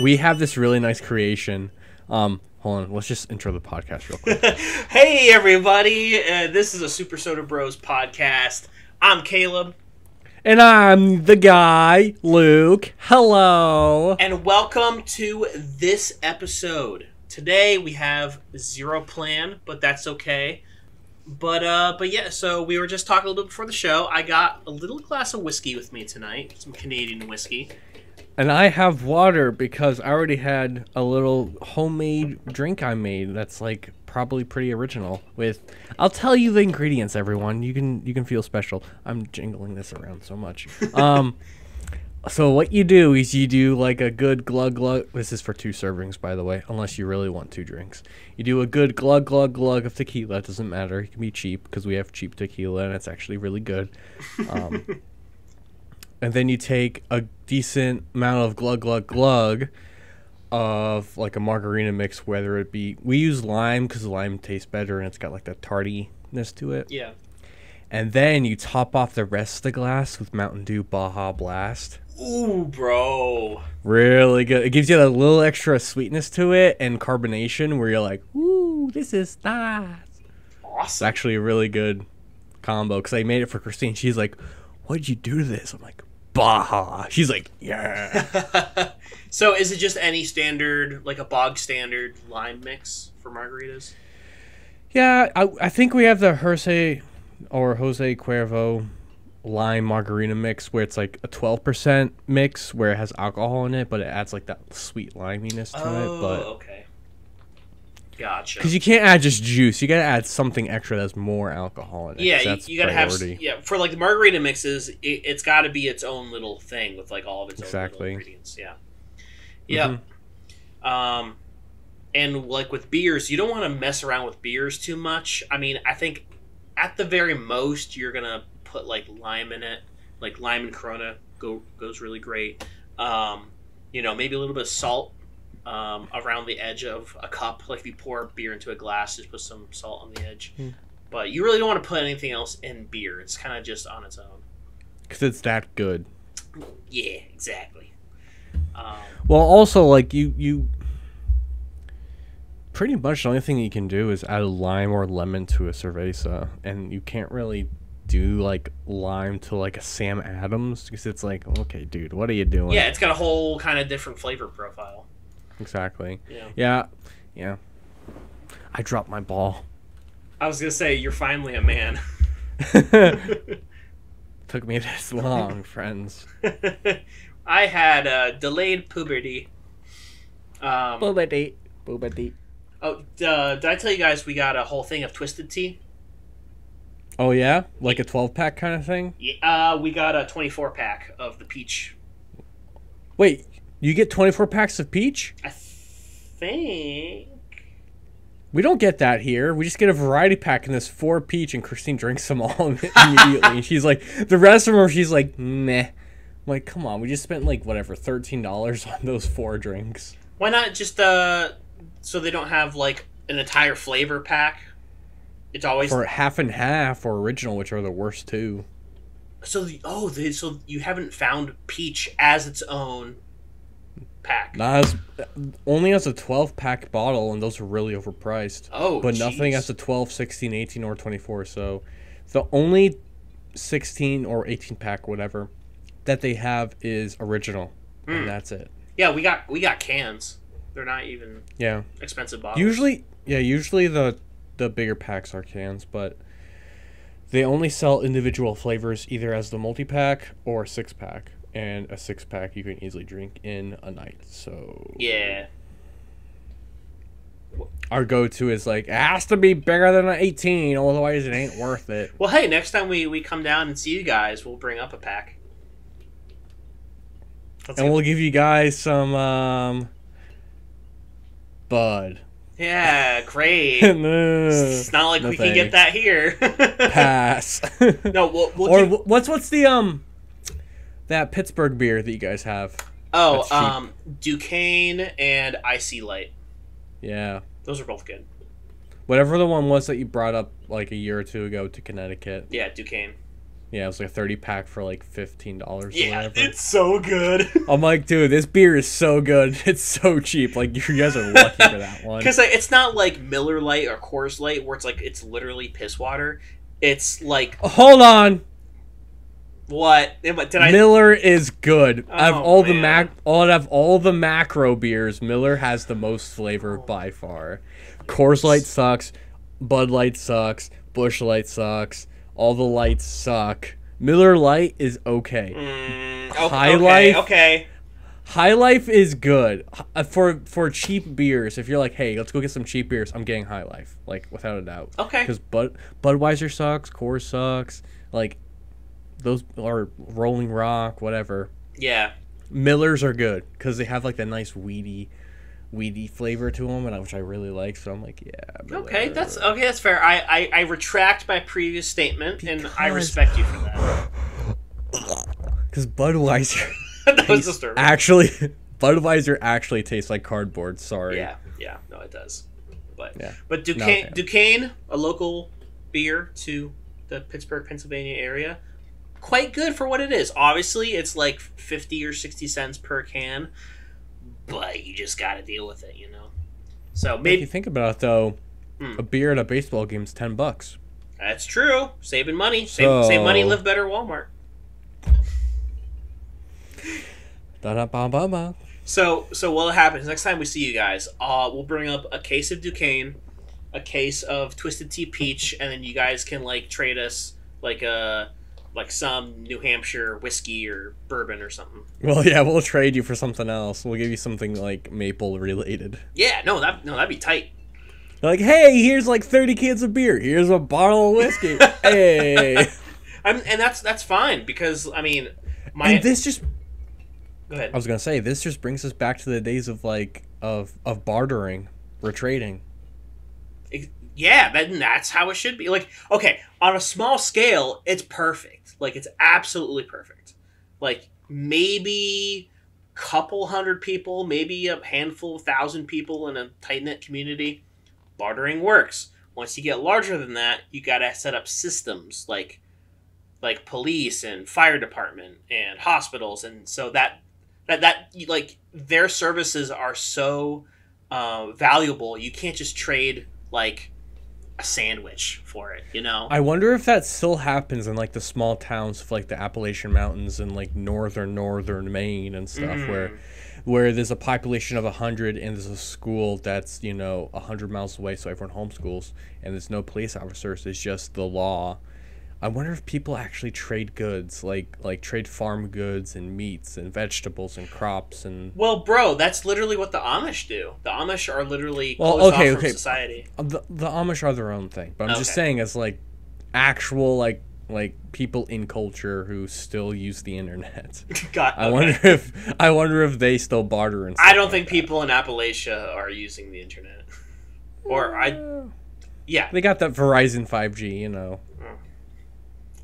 we have this really nice creation. Hold on, let's just intro the podcast real quick. Hey everybody, this is a Super Soda Bros podcast. I'm Caleb. And I'm the guy, Luke. Hello. And welcome to this episode. Today we have zero plan, but that's okay. But yeah, so we were just talking a little bit before the show. I got a little glass of whiskey with me tonight, some Canadian whiskey. And I have water because I already had a little homemade drink I made that's like probably pretty original with, I'll tell you the ingredients, everyone. You can feel special. I'm jingling this around so much. So what you do is you do like a good glug glug. This is for 2 servings, by the way, unless you really want 2 drinks. You do a good glug glug glug of tequila. It doesn't matter. It can be cheap because we have cheap tequila and it's actually really good. And then you take a decent amount of glug glug glug of like a margarita mix, whether it be, we use lime because lime tastes better and it's got like that tardiness to it. Yeah. And then you top off the rest of the glass with Mountain Dew Baja Blast. Ooh, bro. Really good. It gives you a little extra sweetness to it and carbonation where you're like, ooh, this is nice. Awesome. It's actually a really good combo because I made it for Christine. She's like, what did you do to this? I'm like, Baja. She's like, yeah. So is it just any standard, like a bog standard lime mix for margaritas? Yeah, I think we have the Jose Cuervo lime margarita mix where it's like a 12% mix where it has alcohol in it, but it adds like that sweet liminess to it. But okay. Gotcha. Because you can't add just juice. You got to add something extra that's more alcohol in it. Yeah, you got to have... Yeah, for like the margarita mixes, it's got to be its own little thing with like all of its own little ingredients. Yeah. Yeah. Mm-hmm. And like with beers, you don't want to mess around with beers too much. I mean, I think at the very most, you're going to put like lime in it. Like lime and Corona goes really great. Maybe a little bit of salt. Around the edge of a cup, like if you pour beer into a glass, just put some salt on the edge. But you really don't want to put anything else in beer. It's kind of just on its own because it's that good. Yeah, exactly. Well, also like you pretty much the only thing you can do is add a lime or lemon to a cerveza, and you can't really do like lime to like a Sam Adams because it's like, okay, dude, what are you doing? Yeah, it's got a whole kind of different flavor profile. Exactly. Yeah. I dropped my ball. I was gonna say, you're finally a man. Took me this long, friends. I had delayed puberty. Puberty. Oh, did I tell you guys we got a whole thing of Twisted Tea? Oh yeah, like a 12-pack kind of thing. Yeah, we got a 24-pack of the peach. Wait. You get 24 packs of peach? I think. We don't get that here. We just get a variety pack and there's 4 peach, and Christine drinks them all immediately. And she's like, the rest of them, she's like, meh. I'm like, come on, we just spent like, whatever, $13 on those 4 drinks. Why not just, so they don't have like an entire flavor pack? It's always. For half and half or original, which are the worst too. So, so you haven't found peach as its own pack? Only as a 12-pack bottle, and those are really overpriced. Oh, but nothing as a 12, 16, 18, or 24. So the only 16 or 18-pack, whatever, that they have is original, and that's it. Yeah, we got cans. They're not even expensive bottles. Usually the bigger packs are cans, but they only sell individual flavors either as the multi-pack or 6-pack. And a 6-pack you can easily drink in a night. So yeah, our go-to is like, it has to be bigger than an 18, otherwise it ain't worth it. Well, hey, next time we come down and see you guys, we'll bring up a pack. We'll give you guys some Bud. Yeah, great. No, it's not like we can get that here. Pass. No, what's the that Pittsburgh beer that you guys have? Oh, Duquesne and Icy Light. Yeah. Those are both good. Whatever the one was that you brought up like a year or 2 ago to Connecticut. Yeah, Duquesne. Yeah, it was like a 30-pack for like $15 or whatever. Yeah, it's so good. I'm like, dude, this beer is so good. It's so cheap. Like, you guys are lucky for that one. Because it's not like Miller Lite or Coors Light, where it's like it's literally piss water. It's like, hold on. What? Miller is good. Out of all the macro beers, Miller has the most flavor by far. Coors Light sucks. Bud Light sucks. Busch Light sucks. All the lights suck. Miller Lite is okay. High Life, okay. High Life is good for cheap beers. If you're like, hey, let's go get some cheap beers, I'm getting High Life, like without a doubt. Okay. Because Budweiser sucks, Coors sucks, like those are Rolling Rock, whatever. Yeah. Millers are good because they have like the nice weedy flavor to them, and which I really like. So I'm like, yeah. Miller. Okay, that's fair. I retract my previous statement, and I respect you for that. Because Budweiser, that was disturbing. Budweiser actually tastes like cardboard. Sorry. Yeah, no, it does. But yeah. But Duquesne, a local beer to the Pittsburgh, Pennsylvania area, quite good for what it is. Obviously, it's like 50 or 60 cents per can. But you just got to deal with it, you know. So maybe if you think about it, though, a beer at a baseball game is $10. That's true. Saving money. Save money. Live better. Walmart. Da-da-ba-ba-ba. So what happens next time we see you guys? We'll bring up a case of Duquesne, a case of Twisted Tea Peach, and then you guys can like trade us like some New Hampshire whiskey or bourbon or something. Well, yeah, we'll trade you for something else. We'll give you something like maple related. Yeah, that'd be tight. Like, hey, here's like 30 cans of beer. Here's a bottle of whiskey. Hey. And that's fine because I mean, this just. Go ahead. I was gonna say this just brings us back to the days of like of bartering, or trading. Yeah, that's how it should be. Like, okay, on a small scale, it's perfect. Like, it's absolutely perfect. Like, maybe a couple hundred people, maybe a handful of 1,000 people in a tight-knit community, bartering works. Once you get larger than that, you gotta set up systems like police and fire department and hospitals, and so that like their services are so valuable. You can't just trade like a sandwich for it, you know. I wonder if that still happens in like the small towns of like the Appalachian Mountains and like northern Maine and stuff, where there's a population of 100 and there's a school that's 100 miles away, so everyone homeschools and there's no police officers. It's just the law. I wonder if people actually trade goods, like trade farm goods and meats and vegetables and crops and. Well, bro, that's literally what the Amish do. The Amish are literally closed off from society. The Amish are their own thing, but I'm just saying as like actual like people in culture who still use the internet. I wonder if they still barter and stuff. I don't think people in Appalachia are using the internet, yeah. They got that Verizon 5G, you know.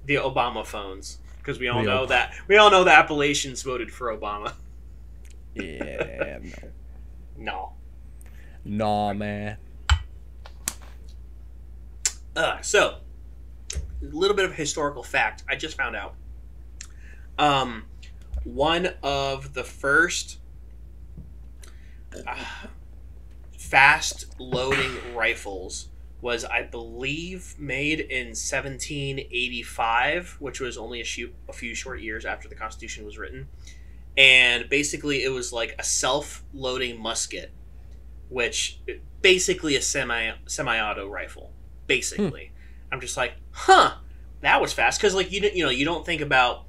The Obama phones, because we all know the Appalachians voted for Obama. Yeah, no. Nah, man. So, a little bit of historical fact I just found out. One of the first fast loading rifles was, I believe, made in 1785, which was only a few short years after the Constitution was written. And basically it was like a self-loading musket, which basically a semi-auto rifle, basically. I'm just like, that was fast. Because like you don't think about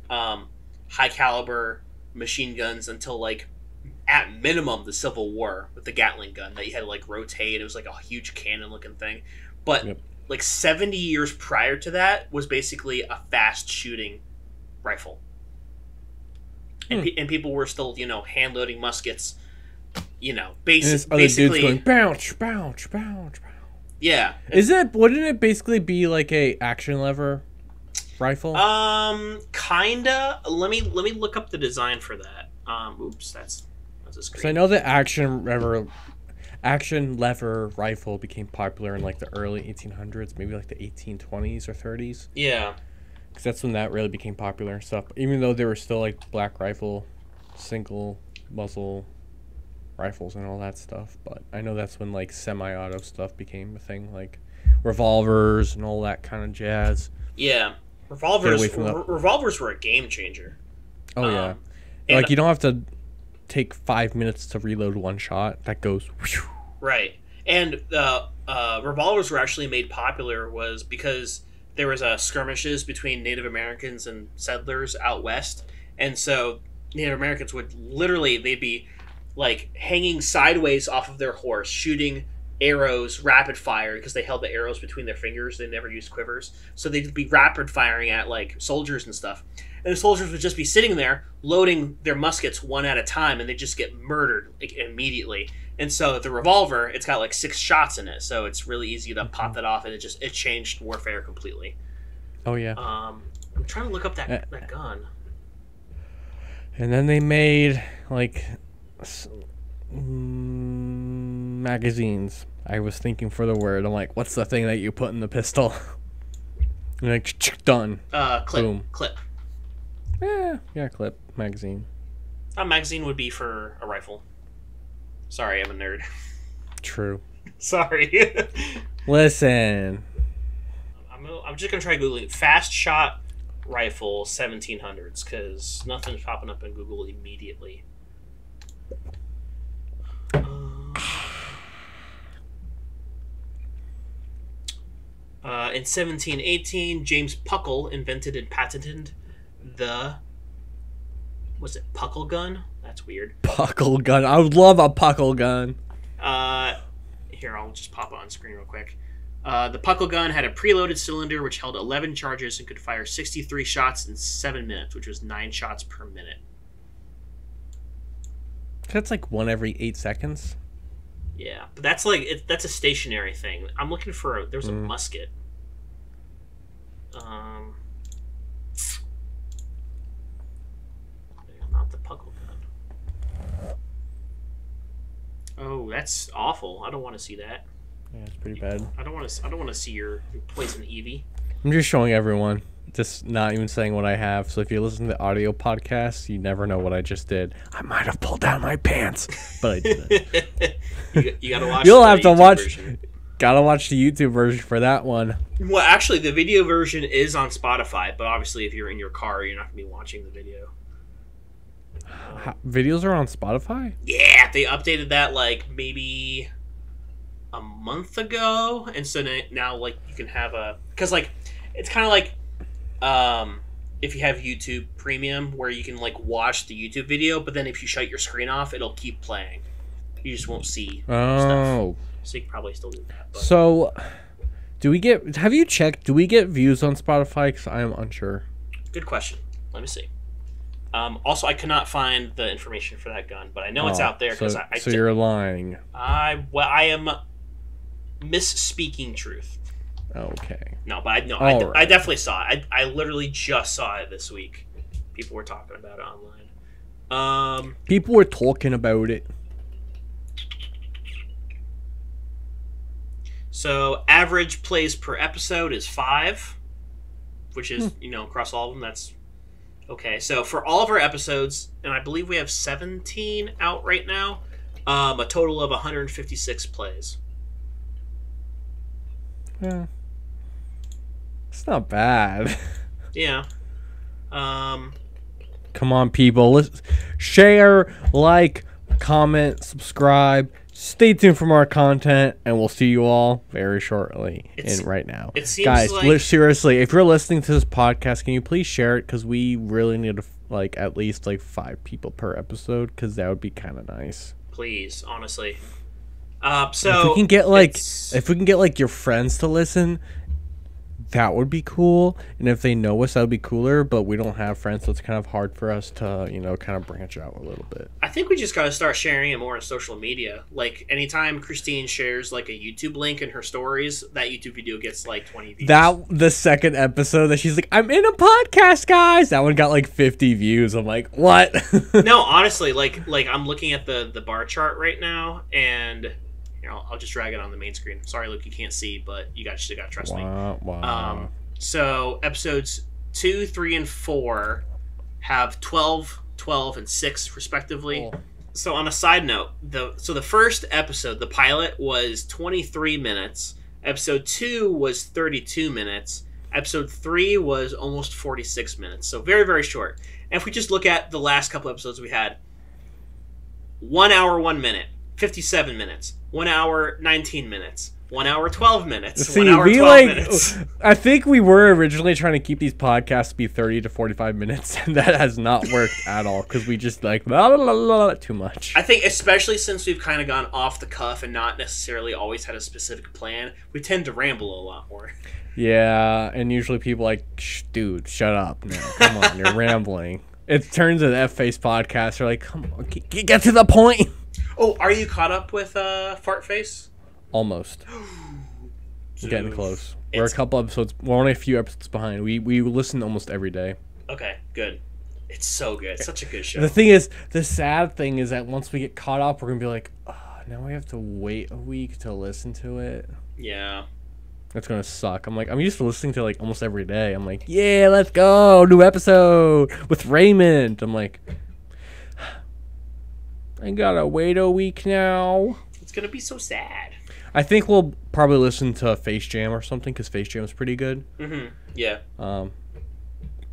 high caliber machine guns until like at minimum the Civil War with the Gatling gun that you had to like rotate. It was like a huge cannon looking thing. But like 70 years prior to that was basically a fast shooting rifle. And people were still, hand loading muskets, basically. Other dudes going bounce, bounce, bounce, bounce. Yeah. Wouldn't it basically be like a action lever rifle? Kinda. Let me look up the design for that. Oops, that's a screen. Because I know the action lever rifle became popular in like the early 1800s, maybe like the 1820s or 30s. Yeah. because that's when that really became popular and stuff. Even though there were still like black rifle, single muzzle rifles and all that stuff, but I know that's when like semi-auto stuff became a thing, like revolvers and all that kind of jazz. Yeah, revolvers were a game changer. Oh yeah, like you don't have to take 5 minutes to reload one shot. That goes whew. Right. And revolvers were actually made popular was because there was skirmishes between Native Americans and settlers out west, and so Native Americans would literally, they'd be like hanging sideways off of their horse, shooting arrows rapid fire because they held the arrows between their fingers. They never used quivers, so they'd be rapid firing at like soldiers and stuff. And the soldiers would just be sitting there loading their muskets one at a time, and they just get murdered like, immediately. And so the revolver, it's got like 6 shots in it, so it's really easy to pop that off, and it changed warfare completely. Oh yeah. I'm trying to look up that gun. And then they made like magazines. I was thinking for the word. I'm like, what's the thing that you put in the pistol? And like done. Clip. Boom. Clip. Yeah, clip magazine. A magazine would be for a rifle. Sorry, I'm a nerd. True. Sorry. Listen. I'm just gonna try googling fast shot rifle 1700s because nothing's popping up in Google immediately. In 1718, James Puckle invented and patented the... Was it Puckle gun? That's weird. Puckle gun. I would love a Puckle gun. Here, I'll just pop it on screen real quick. The Puckle gun had a preloaded cylinder which held 11 charges and could fire 63 shots in 7 minutes, which was 9 shots per minute. That's like one every 8 seconds. Yeah, but that's like that's a stationary thing. I'm looking for there's a musket. Not the Puckle gun. Oh, that's awful. I don't want to see that. Yeah, it's pretty bad. I don't want to see your poison Eevee. I'm just showing everyone. Just not even saying what I have. So if you listen to the audio podcast, you never know what I just did. I might have pulled down my pants, but I didn't. you gotta watch. You'll have to watch. Version. Gotta watch the YouTube version for that one. Well, actually, the video version is on Spotify, but obviously, if you're in your car, you're not gonna be watching the video. Videos are on Spotify? Yeah, they updated that like maybe a month ago, and so now like you can have because like it's kind of like if you have YouTube Premium where you can like watch the YouTube video, but then if you shut your screen off, it'll keep playing. You just won't see stuff. So you can probably still do that. But. So, have you checked, do we get views on Spotify? Because I am unsure. Good question. Let me see. Also, I could not find the information for that gun, but I know it's out there because So you're lying. I am misspeaking truth. Okay. No, but I definitely saw it. I literally just saw it this week. People were talking about it online. People were talking about it. So average plays per episode is 5, which is across all of them. That's okay. So for all of our episodes, and I believe we have 17 out right now, a total of 156 plays. Yeah. It's not bad. Yeah. Come on, people. Let's share, like, comment, subscribe. Stay tuned for more content, and we'll see you all very shortly. Right now. It seems guys, like... seriously, if you're listening to this podcast, can you please share it? Because we really need to, at least 5 people per episode, because that would be kind of nice. Please, honestly. So if we can get your friends to listen, that would be cool. And if they know us, that would be cooler. But we don't have friends, so it's kind of hard for us to, kind of branch out a little bit. I think we just got to start sharing it more on social media. Like, anytime Christine shares, a YouTube link in her stories, that YouTube video gets, 20 views. The second episode that she's like, I'm in a podcast, guys! That one got, 50 views. I'm like, what? No, honestly, I'm looking at the bar chart right now, and... I'll just drag it on the main screen. Sorry, Luke, you can't see, but you guys still got to trust me. Wow. So episodes 2, 3, and 4 have 12, 12, and 6 respectively. Oh. So on a side note, the first episode, the pilot, was 23 minutes. Episode 2 was 32 minutes. Episode 3 was almost 46 minutes. So very, very short. And if we just look at the last couple episodes we had, 1 hour, 1 minute, 57 minutes, 1 hour, 19 minutes, 1 hour, 12 minutes, See, 1 hour, 12 minutes. I think we were originally trying to keep these podcasts to be 30 to 45 minutes, and that has not worked at all because we just like blah, blah, blah, blah, too much. I think especially since we've kind of gone off the cuff and not necessarily always had a specific plan, we tend to ramble a lot more. Yeah, and usually people like, dude, shut up now. Come on, you're rambling. It turns into F-Face podcast. They're like, come on, get to the point. Oh, are you caught up with Fart Face? Almost. Getting close. We're a couple episodes. We're only a few episodes behind. We listen almost every day. Okay, good. It's so good. It's such a good show. The thing is, the sad thing is that once we get caught up, we're gonna be like, oh, now we have to wait a week to listen to it. Yeah. That's gonna suck. I'm used to listening to like almost every day. I'm like, yeah, let's go, new episode with Raymond. I'm like, I gotta wait a week now. It's gonna be so sad. I think we'll probably listen to Face Jam or something because Face Jam is pretty good. Mm-hmm. Yeah.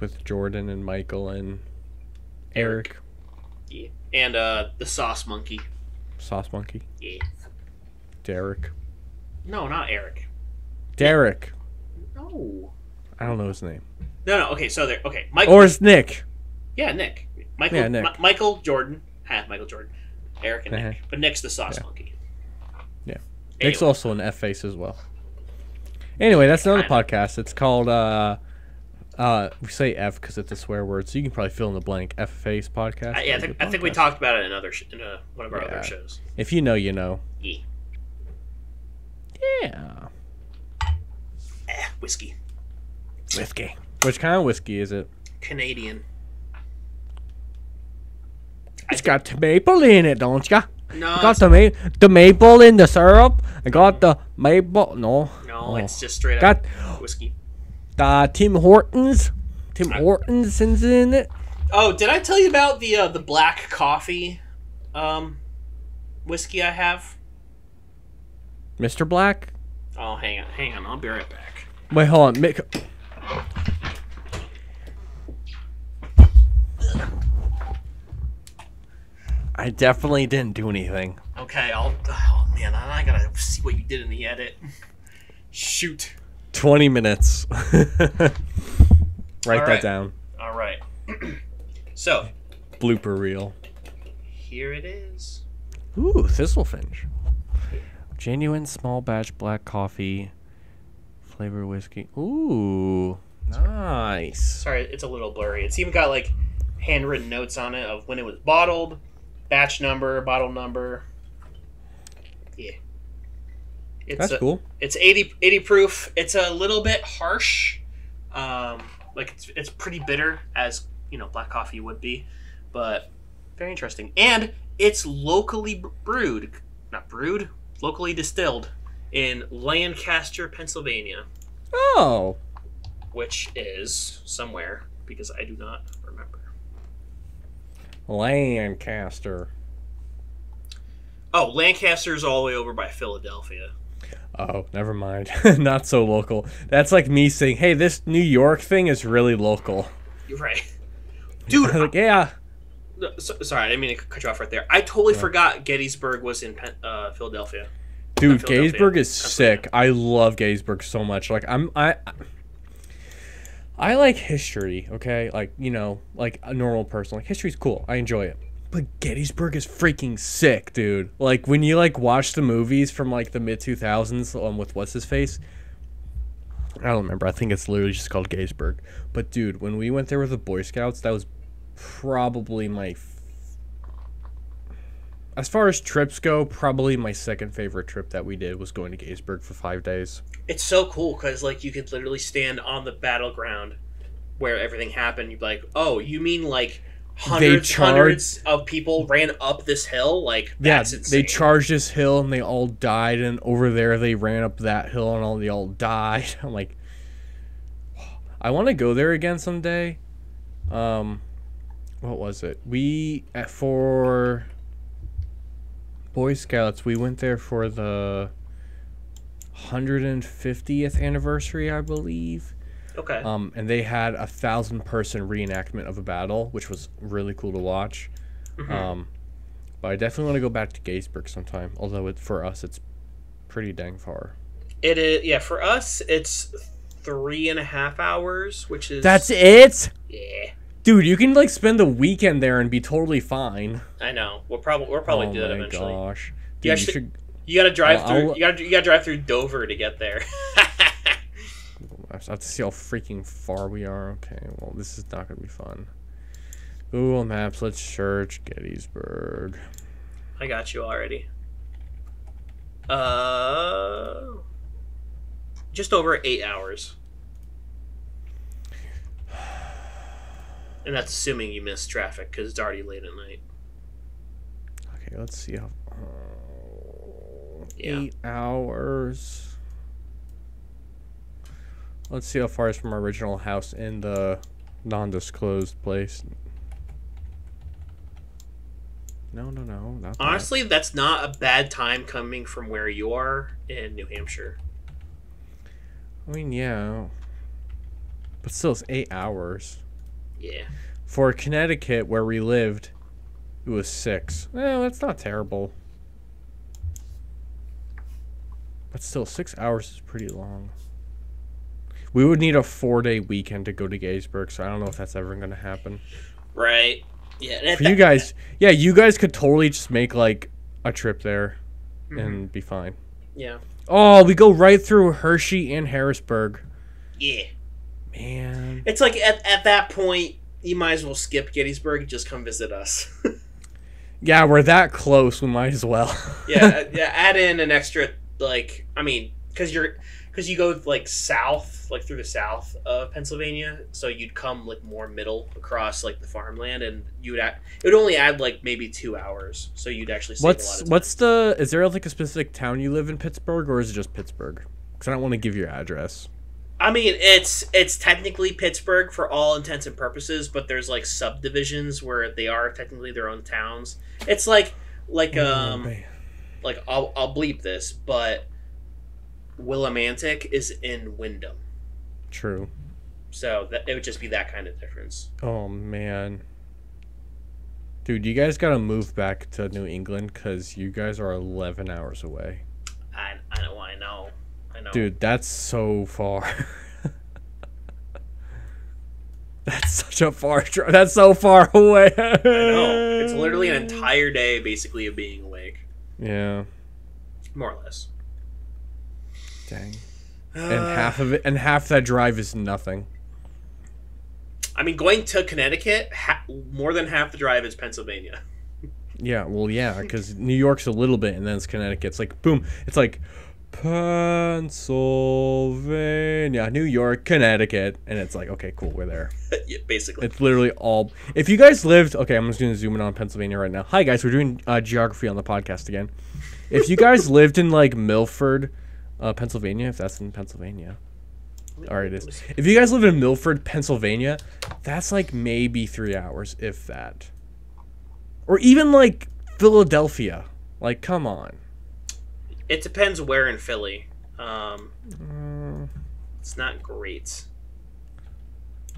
With Jordan and Michael and Eric. Yeah. And the Sauce Monkey. Sauce Monkey. Yeah. Derek. No, not Eric. Derek. No. I don't know his name. No. Okay, so there. Okay, Michael. Or it's Nick. Yeah, Nick. Michael. Yeah, Nick. Michael Jordan. Michael Jordan. Eric and Nick. But Nick's the Sauce Monkey. Yeah. Anyway. Nick's also an F-Face as well. Anyway, that's another podcast. It's called we say F because it's a swear word, so you can probably fill in the blank. F-Face podcast. I think we talked about it in one of our other shows. If you know, you know. Yeah. Yeah. Whiskey. Which kind of whiskey is it? Canadian. It's got the maple in it, don't ya? No. I got the maple in the syrup. I got the maple. No. No, it's just straight up whiskey. Tim Hortons. Hortons is in it. Oh, did I tell you about the black coffee whiskey I have? Mr. Black? Oh, hang on. I'll be right back. Wait, hold on. I definitely didn't do anything. Okay, oh man, I gotta see what you did in the edit. Shoot. 20 minutes. Write that down. All right. So. Blooper reel. Here it is. Ooh, Thistlefinch. Genuine small batch black coffee flavor whiskey. Ooh, nice. Sorry, it's a little blurry. It's even got like handwritten notes on it of when it was bottled, batch number, bottle number. Yeah. That's cool. It's 80 proof. It's a little bit harsh. Like it's pretty bitter, as black coffee would be, but very interesting. And it's locally locally distilled in Lancaster, Pennsylvania. Oh. Which is somewhere, because I do not remember. Lancaster. Oh, Lancaster's all the way over by Philadelphia. Oh, never mind. Not so local. That's like me saying, hey, this New York thing is really local. You're right. Dude. Like, yeah. Sorry, I didn't mean to cut you off right there. I totally forgot Gettysburg was in Philadelphia. Dude, Gettysburg is sick. I love Gettysburg so much. Like I like history, okay? Like, like a normal person. Like, history's cool. I enjoy it. But Gettysburg is freaking sick, dude. Like, when you, watch the movies from, the mid-2000s with what's-his-face, I don't remember. I think it's literally just called Gettysburg. But, dude, when we went there with the Boy Scouts, that was probably my... As far as trips go, probably my second favorite trip that we did was going to Gettysburg for 5 days. It's so cool, because, you could literally stand on the battleground where everything happened. You'd be like, oh, you mean, hundreds of people ran up this hill? That's insane. They charged this hill and they all died, and over there they ran up that hill and they all died. I'm like, I want to go there again someday. What was it? For Boy Scouts, we went there for the 150th anniversary, I believe. Okay. And they had 1,000-person reenactment of a battle, which was really cool to watch. Mm-hmm. But I definitely want to go back to Gettysburg sometime. Although for us, it's pretty dang far. It is. Yeah, for us, it's 3.5 hours, which is. That's it. Yeah. Dude, you can like spend the weekend there and be totally fine. I know. We'll probably do that eventually. Oh my gosh. Dude, you gotta drive through. You gotta drive through Dover to get there. I have to see how freaking far we are. Okay, well, this is not gonna be fun. Google Maps. Let's search Gettysburg. I got you already. Just over 8 hours. And that's assuming you missed traffic because it's already late at night. Okay, let's see how. 8 hours. Let's see how far it's from our original house in the non-disclosed place. No, not honestly, that's not a bad time coming from where you are in New Hampshire. I mean, yeah. But still, it's 8 hours. Yeah. For Connecticut, where we lived, it was 6. Well, that's not terrible. But still, 6 hours is pretty long. We would need a 4-day weekend to go to Gettysburg, so I don't know if that's ever going to happen. Right. Yeah. For you guys, yeah, you guys could totally just make, like, a trip there and be fine. Yeah. Oh, we go right through Hershey and Harrisburg. Yeah. Man. It's like, at that point, you might as well skip Gettysburg and just come visit us. Yeah, we're that close, we might as well. yeah, add in an extra, like, I mean, because you go, like, south, like, through the south of Pennsylvania, so you'd come, like, more middle across, like, the farmland, and it would only add, like, maybe 2 hours, so you'd actually save a lot of time. Is there, like, a specific town you live in Pittsburgh, or is it just Pittsburgh? Because I don't want to give your address. I mean, it's technically Pittsburgh for all intents and purposes, but there's, like, subdivisions where they are technically their own towns. It's like I'll bleep this, but Willimantic is in Windham. True. So it would just be that kind of difference. Oh, man. Dude, you guys gotta move back to New England, because you guys are 11 hours away. I know. Dude, that's so far. That's such a far drive. That's so far away. I know. It's literally an entire day, basically, of being awake. Yeah. More or less. Dang. And half that drive is nothing. I mean, going to Connecticut, more than half the drive is Pennsylvania. Yeah, well, yeah, because New York's a little bit, and then it's Connecticut. It's like, boom. It's like Pennsylvania, New York, Connecticut, and it's like, okay, cool, we're there. Yeah, basically. It's literally all. If you guys lived, okay, I'm just going to zoom in on Pennsylvania right now. Hi, guys, we're doing geography on the podcast again. If you guys lived in, like, Milford, Pennsylvania, if that's in Pennsylvania. All right, it is. If you guys live in Milford, Pennsylvania, that's like maybe 3 hours, if that. Or even like Philadelphia. Like, come on. It depends where in Philly. It's not great.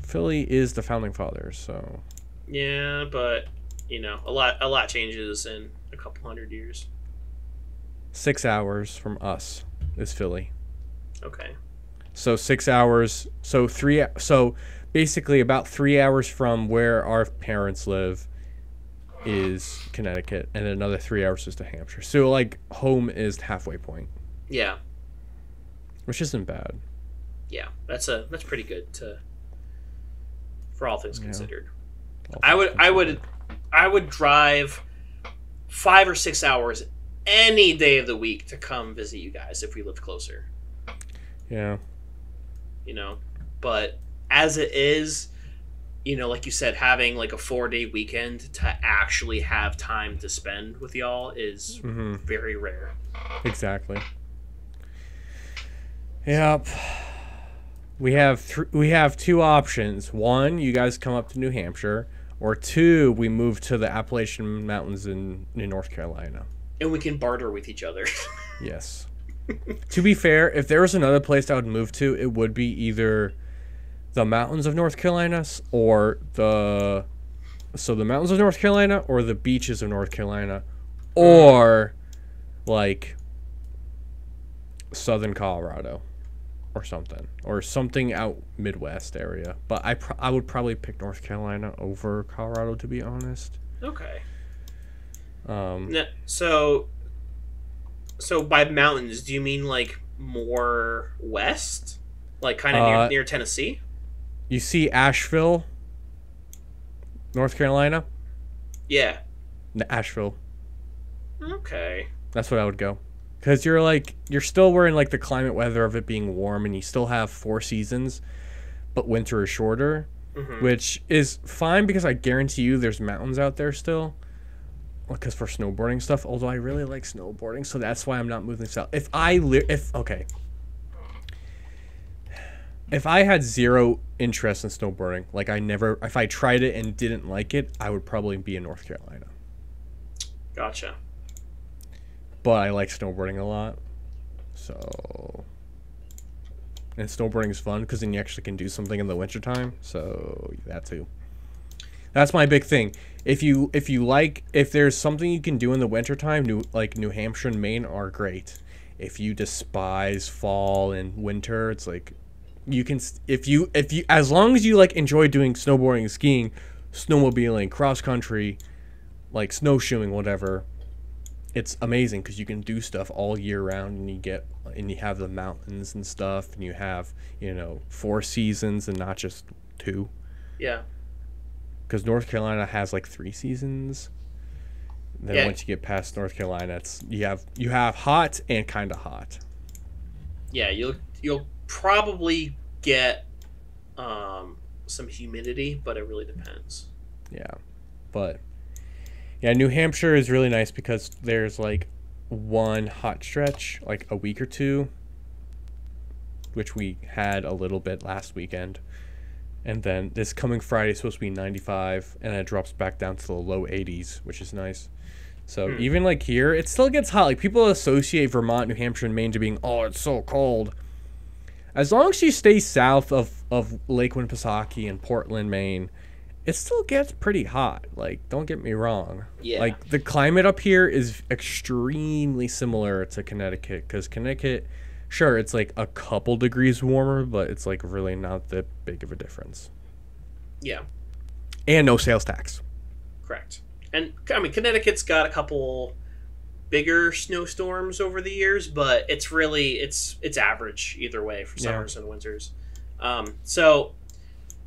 Philly is the founding fathers, so. Yeah, but a lot changes in a couple hundred years. 6 hours from us is Philly. Okay. So 6 hours. So basically about 3 hours from where our parents live is Connecticut, and another 3 hours is to Hampshire. So like home is the halfway point. Yeah. Which isn't bad. Yeah, that's pretty good for all things considered. I would drive 5 or 6 hours any day of the week to come visit you guys if we lived closer. Yeah. But as it is, like you said, having like a 4-day weekend to actually have time to spend with y'all is very rare. Exactly. Yep. we have two options. One, you guys come up to New Hampshire, or two, we move to the Appalachian Mountains in North Carolina. And we can barter with each other. Yes. To be fair, if there was another place I would move to, it would be either the mountains of North Carolina or the mountains of North Carolina or the beaches of North Carolina, or like southern Colorado or something out Midwest area. But I would probably pick North Carolina over Colorado, to be honest. Okay. So by mountains, do you mean like more west, like kind of near Tennessee? You see Asheville, North Carolina? Yeah. Asheville. Okay. That's what I would go. Because you're still wearing like the climate weather of it being warm, and you still have 4 seasons, but winter is shorter, which is fine because I guarantee you there's mountains out there still. Because for snowboarding stuff, although I really like snowboarding, so that's why I'm not moving south. If I had zero interest in snowboarding, like if I tried it and didn't like it, I would probably be in North Carolina. Gotcha. But I like snowboarding a lot, so, and snowboarding is fun because then you actually can do something in the wintertime, so that too. That's my big thing. If there's something you can do in the wintertime, New Hampshire and Maine are great. If you despise fall and winter, it's like you can, if you as long as you like enjoy doing snowboarding, skiing, snowmobiling, cross country, like snowshoeing, whatever, it's amazing because you can do stuff all year round, and you have the mountains and stuff, and you have 4 seasons and not just 2. Yeah. Because North Carolina has like 3 seasons. Then once you get past North Carolina, you have hot and kind of hot. Yeah, you'll probably get some humidity, but it really depends. Yeah, but yeah, New Hampshire is really nice because there's like one hot stretch, like a week or two, which we had a little bit last weekend. And then this coming Friday is supposed to be 95, and then it drops back down to the low 80s, which is nice. So even like here, it still gets hot. Like people associate Vermont, New Hampshire, and Maine to being, oh, it's so cold. As long as you stay south of Lake Winnipesaukee and Portland, Maine, it still gets pretty hot. Like, don't get me wrong. Yeah. Like the climate up here is extremely similar to Connecticut, because Connecticut, sure, it's like a couple degrees warmer, but it's like really not that big of a difference. Yeah. And no sales tax. Correct. And I mean, Connecticut's got a couple bigger snowstorms over the years, but it's really it's average either way for summers and winters. So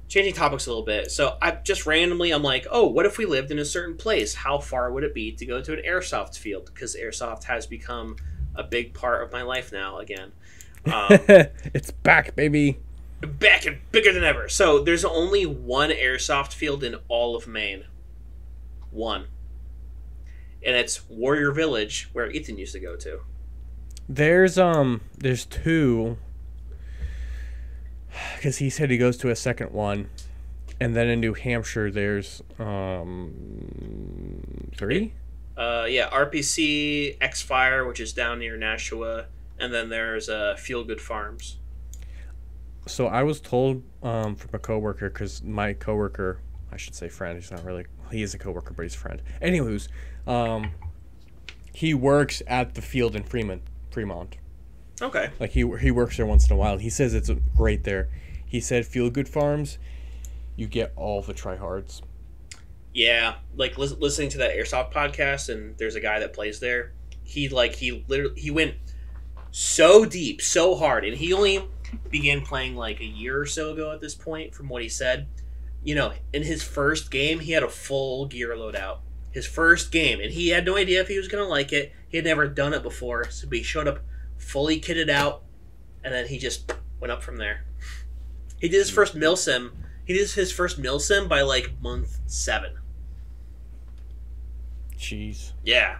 changing topics a little bit. So I'm like, oh, what if we lived in a certain place? How far would it be to go to an airsoft field? Because airsoft has become a big part of my life now again. It's back, baby. Back and bigger than ever. So there's only one airsoft field in all of Maine. One. And it's Warrior Village, where Ethan used to go to. There's 2, because he said he goes to a second one, and then in New Hampshire there's 3. Yeah, RPC, X-Fire, which is down near Nashua, and then there's Feel Good Farms. So I was told from a coworker, because my coworker, I should say friend, he's not really, he is a coworker, but he's a friend. Anyways, he works at the field in Fremont. Okay. Like he works there once in a while. He says it's great there. He said Feel Good Farms, you get all the tryhards. Yeah, like listening to that Airsoft podcast, and there's a guy that plays there. He went so deep, so hard, and he only began playing like a year or so ago at this point, from what he said. In his first game, he had a full gear loadout. His first game, and he had no idea if he was gonna like it. He had never done it before, so he showed up fully kitted out, and then he just went up from there. He did his first mil sim. He did his first mil sim by like month 7. Jeez. Yeah.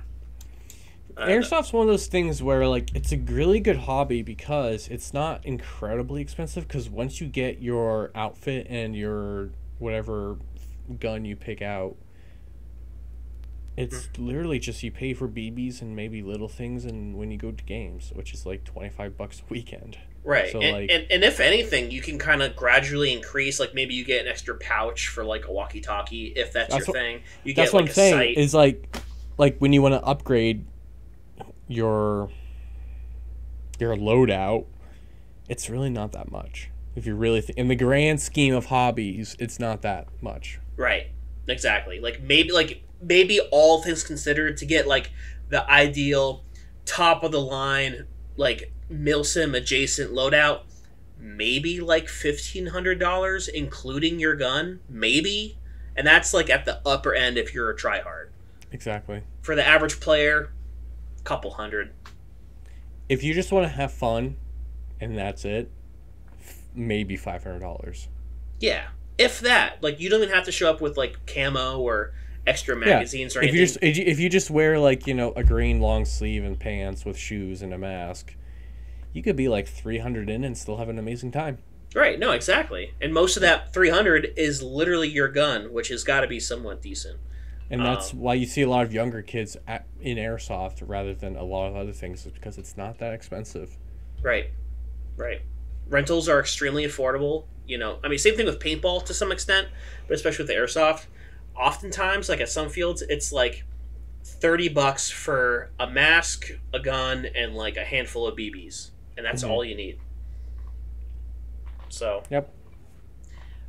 Airsoft's one of those things where, like, it's a really good hobby because it's not incredibly expensive, because once you get your outfit and your whatever gun you pick out, it's literally just you pay for BBs and maybe little things, and when you go to games, which is like $25 a weekend. Right. So, and if anything, you can kind of gradually increase, like maybe you get an extra pouch for like a walkie-talkie, if that's your thing. You that's get what like I'm saying. sight. Is like when you want to upgrade your loadout, it's really not that much. If you really in the grand scheme of hobbies, it's not that much. Right. Exactly. Like maybe all things considered, to get like the ideal top of the line like milsim adjacent loadout, maybe like $1,500 including your gun, maybe, and that's like at the upper end if you're a tryhard. Exactly. For the average player, couple hundred. If you just want to have fun and that's it, maybe $500. Yeah, if that. Like, you don't even have to show up with like camo or extra magazines or anything. If you just wear like, a green long sleeve and pants with shoes and a mask, you could be like 300 in and still have an amazing time. Right. No, exactly. And most of that 300 is literally your gun, which has got to be somewhat decent. And that's why you see a lot of younger kids in Airsoft rather than a lot of other things, is because it's not that expensive. Right. Right. Rentals are extremely affordable. I mean, same thing with paintball to some extent, but especially with the Airsoft. Oftentimes, like at some fields, it's like $30 for a mask, a gun, and like a handful of BBs. And that's all you need. So. Yep.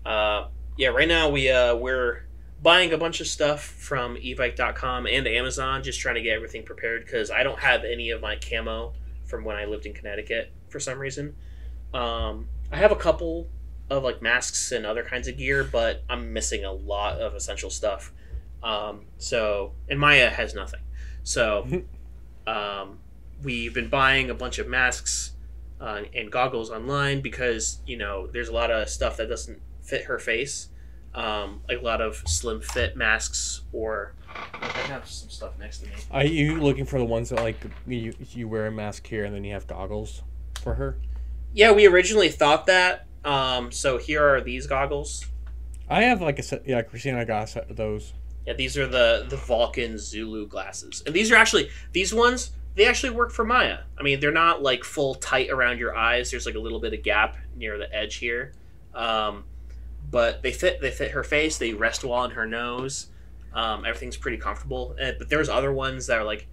Yeah, right now we're buying a bunch of stuff from evike.com and Amazon, just trying to get everything prepared, because I don't have any of my camo from when I lived in Connecticut for some reason. I have a couple of like masks and other kinds of gear, but I'm missing a lot of essential stuff. And Maya has nothing. So we've been buying a bunch of masks and goggles online because, there's a lot of stuff that doesn't fit her face. Like a lot of slim fit masks, or I have some stuff next to me. Are you looking for the ones that like you wear a mask here and then you have goggles for her? Yeah, we originally thought that. So here are these goggles. I have like a set. Yeah, Christina got a set of those. Yeah, these are the Vulcan Zulu glasses, and these ones. They actually work for Maya. I mean, they're not like full tight around your eyes. There's like a little bit of gap near the edge here. But they fit her face. They rest well on her nose. Everything's pretty comfortable. But there's other ones that are like,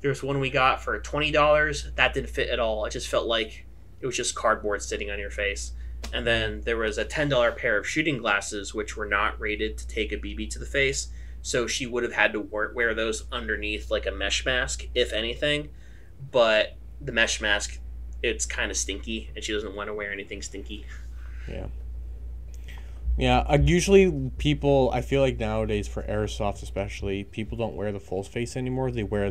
there's one we got for $20 that didn't fit at all. It just felt like it was just cardboard sitting on your face. And then there was a $10 pair of shooting glasses, which were not rated to take a BB to the face. So she would have had to wear those underneath like a mesh mask, if anything. But the mesh mask, it's kind of stinky, and she doesn't want to wear anything stinky. Yeah. Yeah, usually people, I feel like nowadays for Airsoft especially, people don't wear the full face anymore. They wear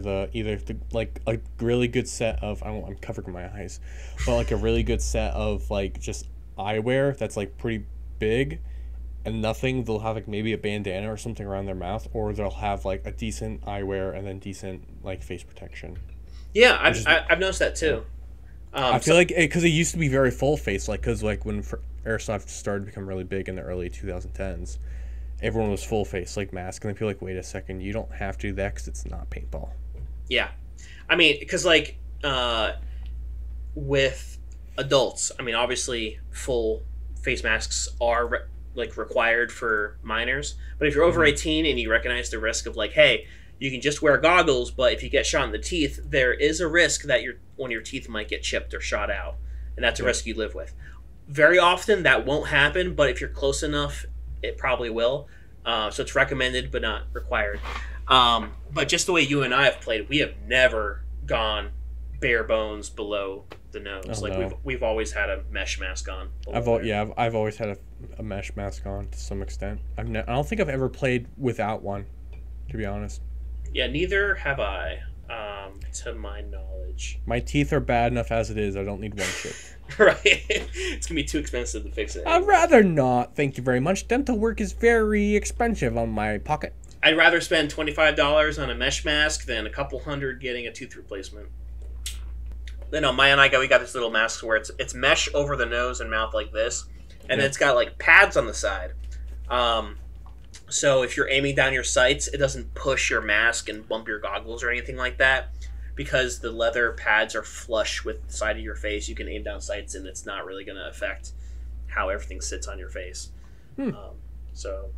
like a really good set of, I'm covering my eyes, but like a really good set of like just eyewear that's like pretty big and nothing. They'll have like maybe a bandana or something around their mouth, or they'll have like a decent eyewear and then decent like face protection. Yeah, I've noticed that too. I feel like because it used to be very full face, like because like when Airsoft started to become really big in the early 2010s, everyone was full face, like mask, and I feel like, wait a second, you don't have to do that because it's not paintball. Yeah, I mean, because like with adults, I mean, obviously full face masks are required for minors, but if you're over 18 and you recognize the risk of like, hey, you can just wear goggles, but if you get shot in the teeth, there is a risk that one of your teeth might get chipped or shot out, and that's a risk you live with. Very often that won't happen, but if you're close enough, it probably will. So it's recommended but not required. But just the way you and I have played, we have never gone bare bones below the nose. We've always had a mesh mask on. I've always had a mesh mask on to some extent. I don't think I've ever played without one, to be honest. Yeah, neither have I, to my knowledge. My teeth are bad enough as it is. I don't need one chip. Right. It's going to be too expensive to fix it. I'd rather not. Thank you very much. Dental work is very expensive on my pocket. I'd rather spend $25 on a mesh mask than a couple hundred getting a tooth replacement. Then no, Maya and we got this little mask where it's mesh over the nose and mouth like this, and then it's got like pads on the side. So if you're aiming down your sights, it doesn't push your mask and bump your goggles or anything like that. Because the leather pads are flush with the side of your face, you can aim down sights, and it's not really going to affect how everything sits on your face. So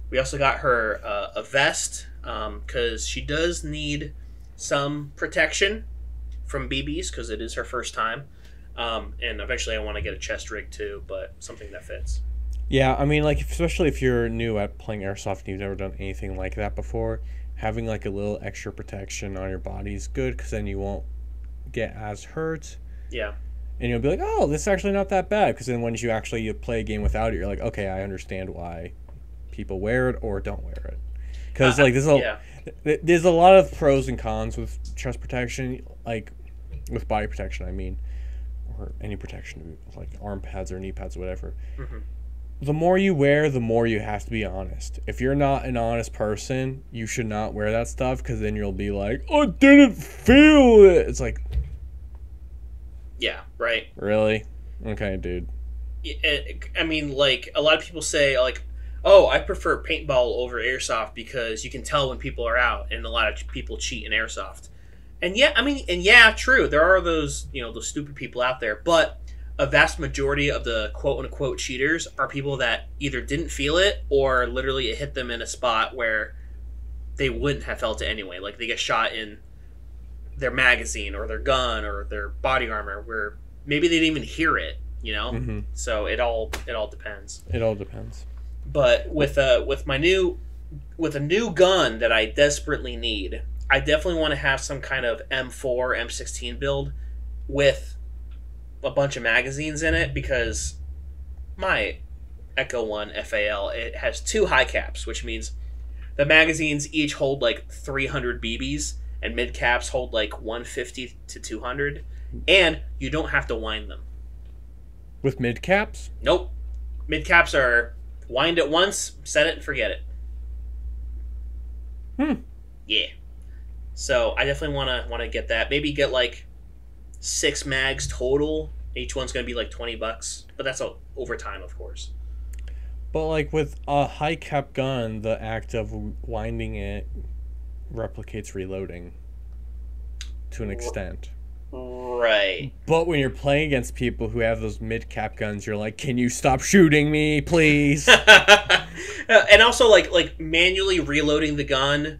we also got her a vest because she does need some protection from BBs because it is her first time. And eventually I want to get a chest rig too, but something that fits. Yeah, I mean, like, especially if you're new at playing Airsoft and you've never done anything like that before, having, like, a little extra protection on your body is good because then you won't get as hurt. Yeah. And you'll be like, oh, this is actually not that bad. Because then once you actually play a game without it, you're like, okay, I understand why people wear it or don't wear it. Because, like, there's a lot of pros and cons with chest protection, like, with body protection, I mean, or any protection, like arm pads or knee pads or whatever. Mm-hmm. The more you wear, the more you have to be honest. If you're not an honest person, you should not wear that stuff because then you'll be like, I didn't feel it. It's like... Yeah, right. Really? Okay, dude. I mean, like, a lot of people say, like, oh, I prefer paintball over Airsoft because you can tell when people are out, and a lot of people cheat in Airsoft. And yeah, I mean, and yeah, true. There are those, those stupid people out there, but a vast majority of the quote-unquote cheaters are people that either didn't feel it or literally it hit them in a spot where they wouldn't have felt it anyway. Like they get shot in their magazine or their gun or their body armor where maybe they didn't even hear it, Mm-hmm. So it all depends. It all depends. But with a new gun that I desperately need, I definitely want to have some kind of M4, M16 build with a bunch of magazines in it because my Echo 1 FAL, it has 2 high caps, which means the magazines each hold like 300 BBs and mid caps hold like 150 to 200, and you don't have to wind them. With mid caps? Nope. Mid caps are wind it once, set it and forget it. Yeah. So I definitely want to get that. Maybe get like 6 mags total. Each one's going to be like $20, but that's over time, of course. But like with a high cap gun, the act of winding it replicates reloading to an extent. Right. But when you're playing against people who have those mid cap guns, you're like, can you stop shooting me, please? And also like manually reloading the gun.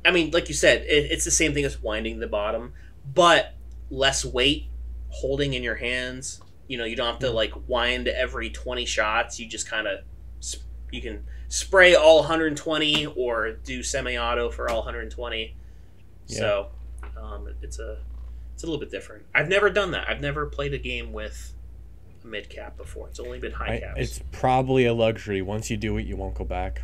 I mean, like you said, it's the same thing as winding the bottom, but less weight holding in your hands. You don't have to like wind every 20 shots. You just kind of you can spray all 120 or do semi-auto for all 120. Yeah. So it's a little bit different. I've never done that. I've never played a game with a mid cap before. It's only been high caps. It's probably a luxury. Once you do it, you won't go back.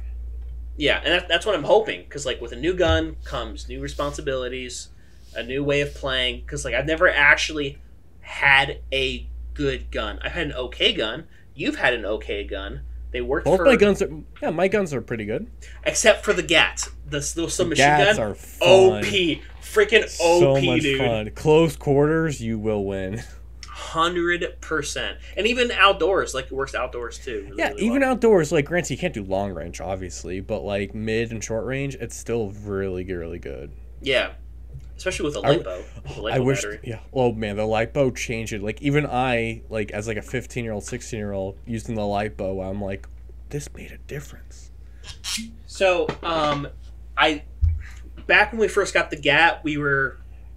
Yeah, and that's what I'm hoping. Because like with a new gun comes new responsibilities, a new way of playing. Because like I've never actually had a good gun. I've had an okay gun. You've had an okay gun. They work. Both my guns are my guns are pretty good. Except for the GATs. The submachine GATs gun. Are fun. OP. Freaking OP, so much dude. Fun. Close quarters, you will win. 100%. And even outdoors, like it works outdoors too. Really even outdoors, like granted you can't do long range obviously, but like mid and short range, it's still really good. Yeah. Especially with a LiPo. I wish battery. Yeah. Oh man, the LiPo changed it. Like even I, like as like a 15-year-old, 16-year-old using the LiPo, I'm like, this made a difference. So, back when we first got the GAT, we've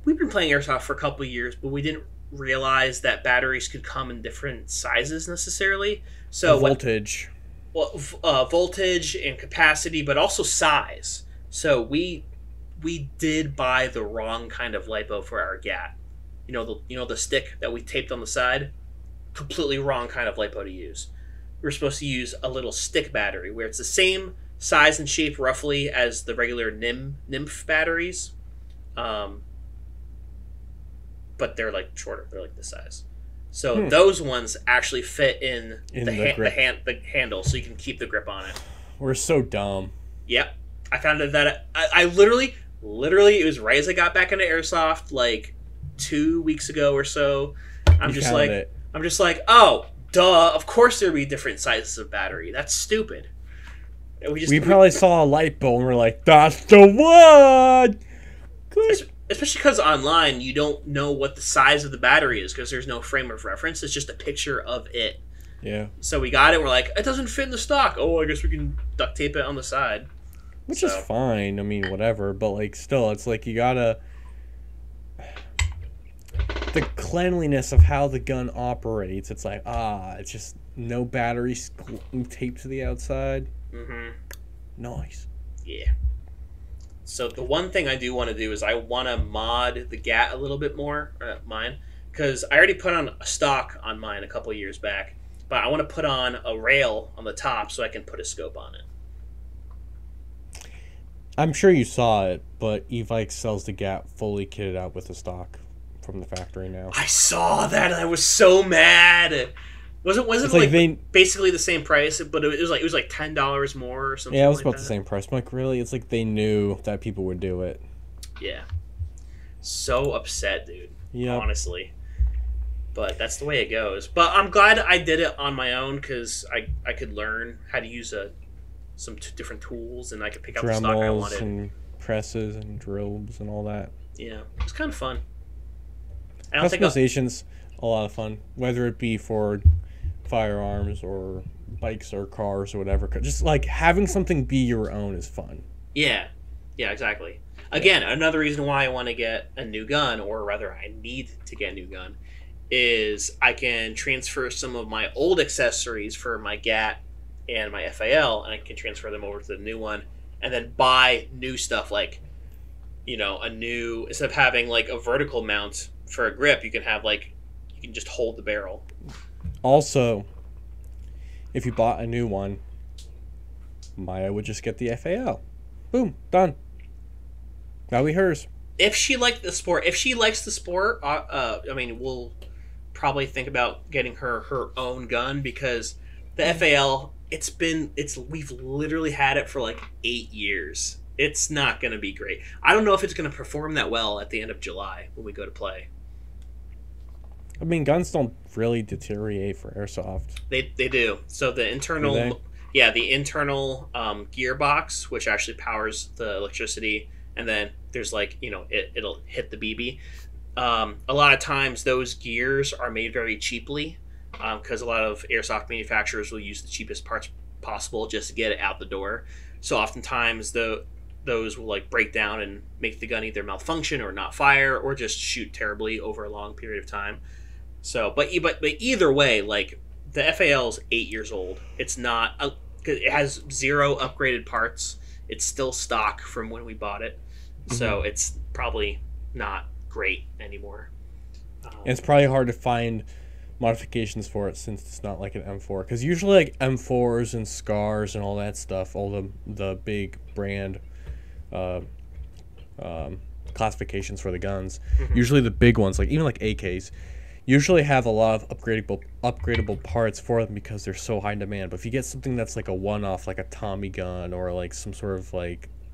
been playing Airsoft for a couple of years, but we didn't realize that batteries could come in different sizes necessarily. So voltage. Voltage and capacity, but also size. So we did buy the wrong kind of LiPo for our GAT. The stick that we taped on the side, completely wrong kind of LiPo to use. We were supposed to use a little stick battery where it's the same size and shape roughly as the regular Nymph batteries, but they're like shorter. They're like this size. So those ones actually fit in the handle, so you can keep the grip on it. We're so dumb. Yep. I found out that I literally, it was right as I got back into Airsoft, like 2 weeks ago or so. I'm just like, oh, duh, of course there'd be different sizes of battery. That's stupid. We probably saw a light bulb and we're like, that's the one! Especially because online, you don't know what the size of the battery is because there's no frame of reference. It's just a picture of it. Yeah. So we got it. We're like, it doesn't fit in the stock. Oh, I guess we can duct tape it on the side. Which is fine. I mean, whatever. But, like, still, it's like you gotta... The cleanliness of how the gun operates, it's like, it's just no batteries taped to the outside. Mm-hmm. Nice. Yeah. So the one thing I do want to do is I want to mod the GAT a little bit more, mine, because I already put on a stock on mine a couple of years back, but I want to put on a rail on the top so I can put a scope on it. I'm sure you saw it, but Evike sells the GAT fully kitted out with the stock from the factory now. I saw that and I was so mad. Wasn't like basically the same price, but it was like $10 more or something. Yeah, it was like about that. the same price. I'm like, really? It's like they knew that people would do it. Yeah. So upset, dude. Yeah. Honestly. But that's the way it goes. But I'm glad I did it on my own because I could learn how to use some different tools and I could pick out the stock I wanted. And presses and drills and all that. Yeah, it was kind of fun. Customization's a lot of fun, whether it be for firearms or bikes or cars or whatever. Just like having something be your own is fun. Yeah, exactly. Again, another reason why I want to get a new gun, or rather I need to get a new gun, is I can transfer some of my old accessories for my GAT and my FAL, and I can transfer them over to the new one, and then buy new stuff like, instead of having like a vertical mount for a grip, you can just hold the barrel. Also, if you bought a new one, Maya would just get the FAL. Boom, done. That'll be hers. If she likes the sport, we'll probably think about getting her own gun because the FAL, we've literally had it for like 8 years. It's not going to be great. I don't know if it's going to perform that well at the end of July when we go to play. I mean, guns don't really deteriorate for Airsoft. They do. So the internal, gearbox, which actually powers the electricity, and then there's it'll hit the BB. A lot of times those gears are made very cheaply because a lot of Airsoft manufacturers will use the cheapest parts possible just to get it out the door. So oftentimes those will break down and make the gun either malfunction or not fire or just shoot terribly over a long period of time. So, but either way, the FAL is 8 years old. It's not. It has 0 upgraded parts. It's still stock from when we bought it, so it's probably not great anymore. It's probably hard to find modifications for it since it's not like an M4. Because usually M4s and Scars and all that stuff, all the big brand classifications for the guns, usually the big ones, even AKs, usually have a lot of upgradable parts for them because they're so high in demand. But if you get something that's like a one-off, like a Tommy gun or some sort of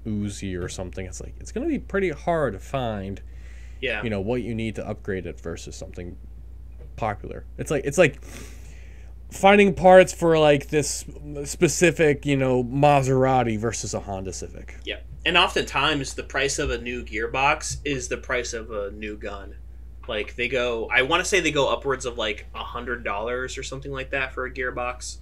Uzi or something, it's going to be pretty hard to find. Yeah. What you need to upgrade it versus something popular. It's like finding parts for this specific, Maserati versus a Honda Civic. Yeah. And oftentimes the price of a new gearbox is the price of a new gun. I want to say they go upwards of $100 or something like that for a gearbox.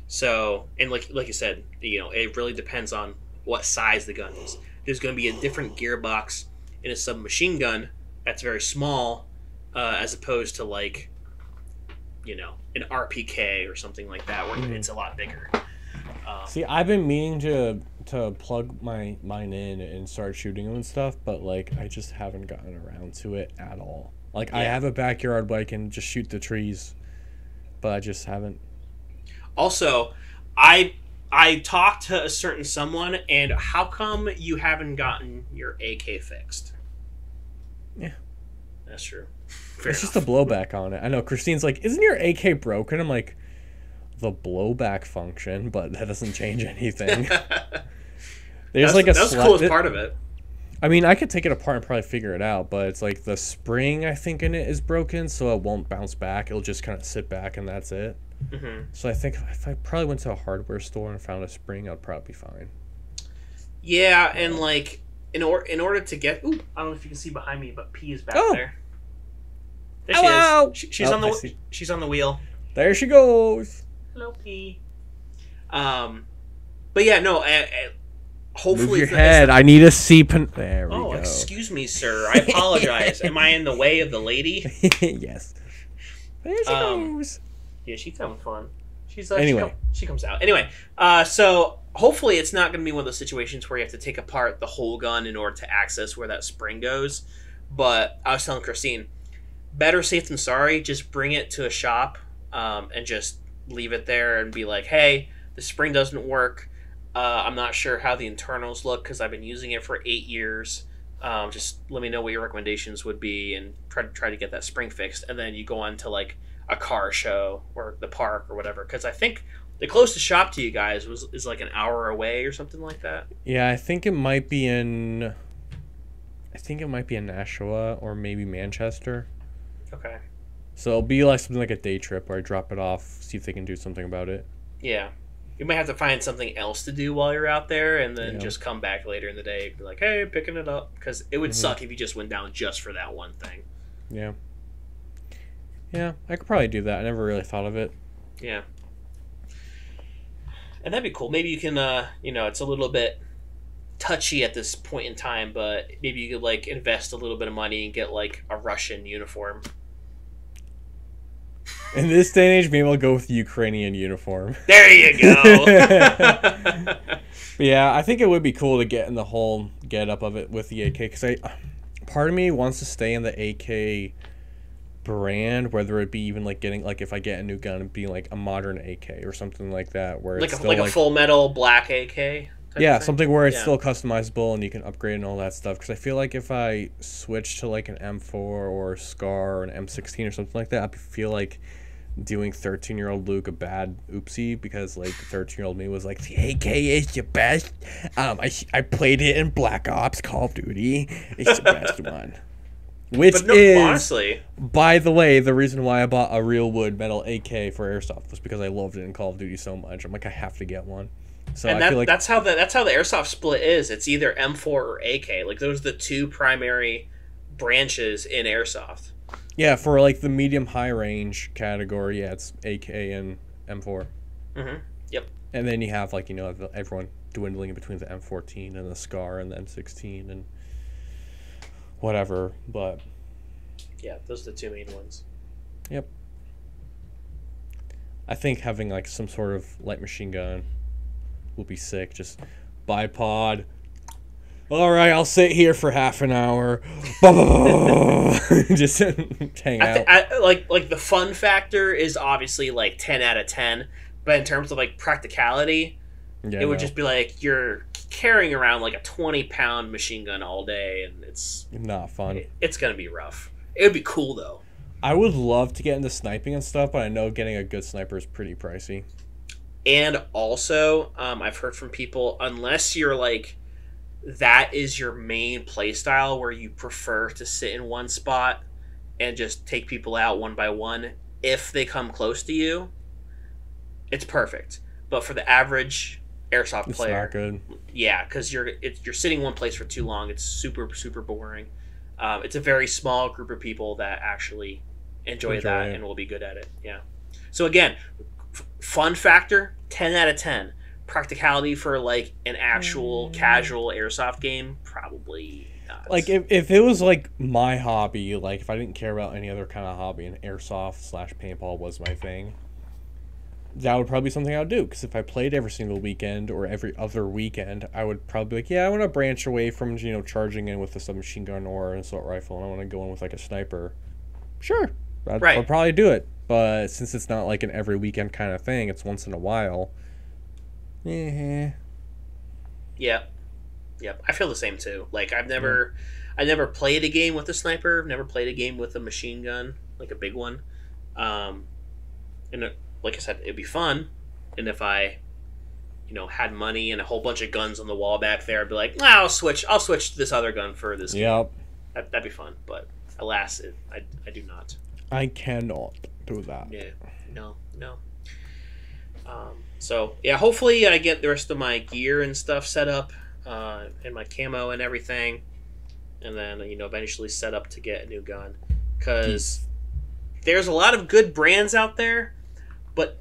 So, and like you said, it really depends on what size the gun is. There's going to be a different gearbox in a submachine gun that's very small, as opposed to an RPK or something like that where it's a lot bigger. See, I've been meaning to plug mine in and start shooting them and stuff, but I just haven't gotten around to it at all. I have a backyard where I can just shoot the trees, but I just haven't. Also, I talked to a certain someone, and how come you haven't gotten your AK fixed? Yeah, that's true. It's just a blowback on it. I know Christine's isn't your AK broken? I'm like, the blowback function, but that doesn't change anything. There's like that was the coolest part of it. I mean, I could take it apart and probably figure it out, but it's like the spring, I think, in it is broken, so it won't bounce back. It'll just kind of sit back, and that's it. Mm-hmm. So I think if I probably went to a hardware store and found a spring, I'd probably be fine. Yeah, and like in order to get, I don't know if you can see behind me, but P is back there. There Hello! she is. She's on the wheel. There she goes. Hello, P. But yeah, no. Hopefully, move your head. I need a C. There we go. Oh, excuse me, sir. I apologize. Am I in the way of the lady? Yes. There she goes. Yeah, she's having fun. She's anyway. She comes out anyway. So hopefully, it's not going to be one of those situations where you have to take apart the whole gun in order to access where that spring goes. But I was telling Christine, better safe than sorry. Just bring it to a shop and just leave it there and be like, hey, the spring doesn't work. I'm not sure how the internals look because I've been using it for 8 years. Just let me know what your recommendations would be and try to get that spring fixed. And then you go on to like a car show or the park or whatever. Because I think the closest shop to you guys is like an hour away or something like that. Yeah, I think it might be in Nashua or maybe Manchester. Okay. So it'll be like something like a day trip where I drop it off, see if they can do something about it. Yeah. You might have to find something else to do while you're out there and then just come back later in the day and be like, hey, picking it up. Because it would suck if you just went down just for that one thing. Yeah. Yeah, I could probably do that. I never really thought of it. Yeah. And that'd be cool. Maybe you can, it's a little bit touchy at this point in time, but maybe you could, like, invest a little bit of money and get, like, a Russian uniform. In this day and age, maybe I'll go with the Ukrainian uniform. There you go. Yeah, I think it would be cool to get in the whole get-up of it with the AK, because part of me wants to stay in the AK brand, whether it be even like getting, like, if I get a new gun, and being like a modern AK or something like that, where like it's a full metal black AK. Yeah, something where it's still customizable and you can upgrade and all that stuff. Because I feel like if I switch to like an M4 or a SCAR or an M16 or something like that, I feel like doing 13-year-old Luke a bad oopsie, because like 13-year-old me was like, the AK is the best. I played it in Black Ops, Call of Duty. It's the best one. Which is, honestly, by the way, the reason why I bought a real wood metal AK for Airsoft was because I loved it in Call of Duty so much. I'm like, I have to get one. So and I feel like that's how the Airsoft split is. It's either M4 or AK. Like, those are the two primary branches in Airsoft. Yeah, for like the medium high range category, yeah, it's AK and M4. Mm-hmm. Yep. And then you have, like, everyone dwindling in between the M14 and the SCAR and the M16 and whatever, but yeah, those are the two main ones. Yep. I think having like some sort of light machine gun will be sick. Just bipod. All right, I'll sit here for half an hour. Just hang out. Like the fun factor is obviously like 10 out of 10, but in terms of like practicality, it would just be like you're carrying around like a 20-pound machine gun all day, and it's not fun. It's gonna be rough. It would be cool though. I would love to get into sniping and stuff, but I know getting a good sniper is pretty pricey. And also, I've heard from people, unless you're like, that is your main play style where you prefer to sit in one spot and just take people out one by one, if they come close to you, it's perfect. But for the average Airsoft player, it's not good. Yeah, because you're sitting one place for too long. It's super, super boring. It's a very small group of people that actually enjoy that and will be good at it. Yeah. So again, fun factor, 10 out of 10. Practicality for like an actual casual Airsoft game, probably not. Like if it was like my hobby, like if I didn't care about any other kind of hobby and Airsoft/paintball was my thing, that would probably be something I would do. Because if I played every single weekend or every other weekend, I would probably be like, yeah, I want to branch away from, charging in with a submachine gun or an assault rifle, and I want to go in with like a sniper. Sure, I'd probably do it. But since it's not like an every weekend kind of thing, it's once in a while. Yeah. Yep. I feel the same too. Like I never played a game with a sniper. I've never played a game with a machine gun, like a big one. And like I said, it'd be fun. And if I had money and a whole bunch of guns on the wall back there, I'd be like, I'll switch to this other gun for this game. That'd be fun, but alas, I do not. I cannot do that. Yeah, no. So yeah, hopefully I get the rest of my gear and stuff set up, and my camo and everything, and then eventually set up to get a new gun, because there's a lot of good brands out there, but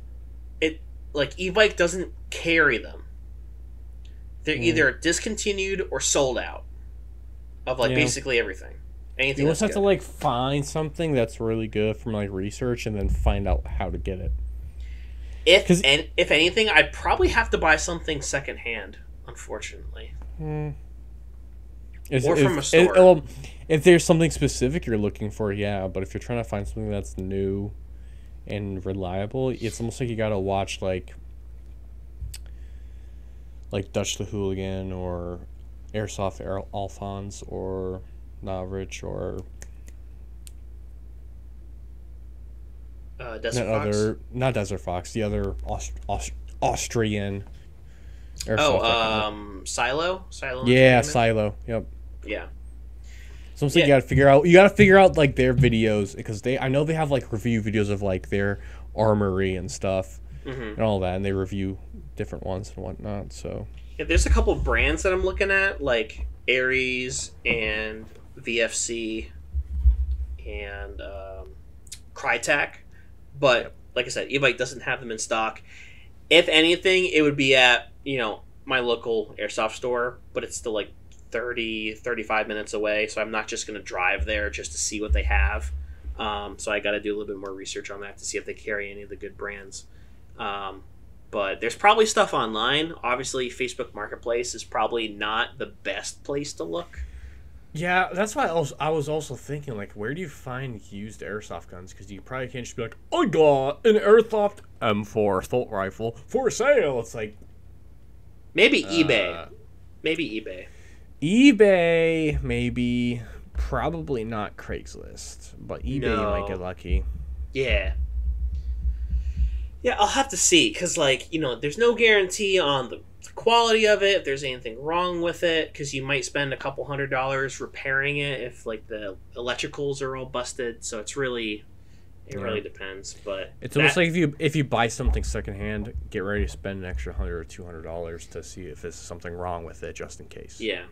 e-bike doesn't carry them. They're either discontinued or sold out of basically everything. Anything. You just have to find something that's really good from research and then find out how to get it. If anything, I'd probably have to buy something secondhand, unfortunately. Or from a store. If there's something specific you're looking for, yeah. But if you're trying to find something that's new and reliable, it's almost like you gotta watch like Dutch the Hooligan or Airsoft Alphonse or Navrich or Desert Fox? Not Desert Fox, the other Austrian Airsoft. Silo? Yeah, Silo. Yep. Yeah. So you gotta figure out their videos, because I know they have review videos of their armory and stuff and all that, and they review different ones and whatnot. So yeah, there's a couple brands that I'm looking at, like Aries and VFC and Crytek, but like I said, e-bike doesn't have them in stock. If anything, it would be at my local airsoft store, but it's still 35 minutes away, so I'm not just going to drive there just to see what they have. So I got to do a little bit more research on that to see if they carry any of the good brands. But there's probably stuff online. Obviously, Facebook Marketplace is probably not the best place to look. Yeah, that's why I was also thinking, where do you find used airsoft guns? Because you probably can't just be like, I got an Airsoft M4 assault rifle for sale. It's maybe eBay. Maybe eBay. eBay, maybe. Probably not Craigslist, but eBay you might get lucky. Yeah. Yeah, I'll have to see, because, there's no guarantee on the quality of it, if there's anything wrong with it, because you might spend a couple $100 repairing it if, the electricals are all busted, so it's really... It really depends, but... It's almost like if you buy something secondhand, get ready to spend an extra $100 or $200 to see if there's something wrong with it, just in case. Yeah.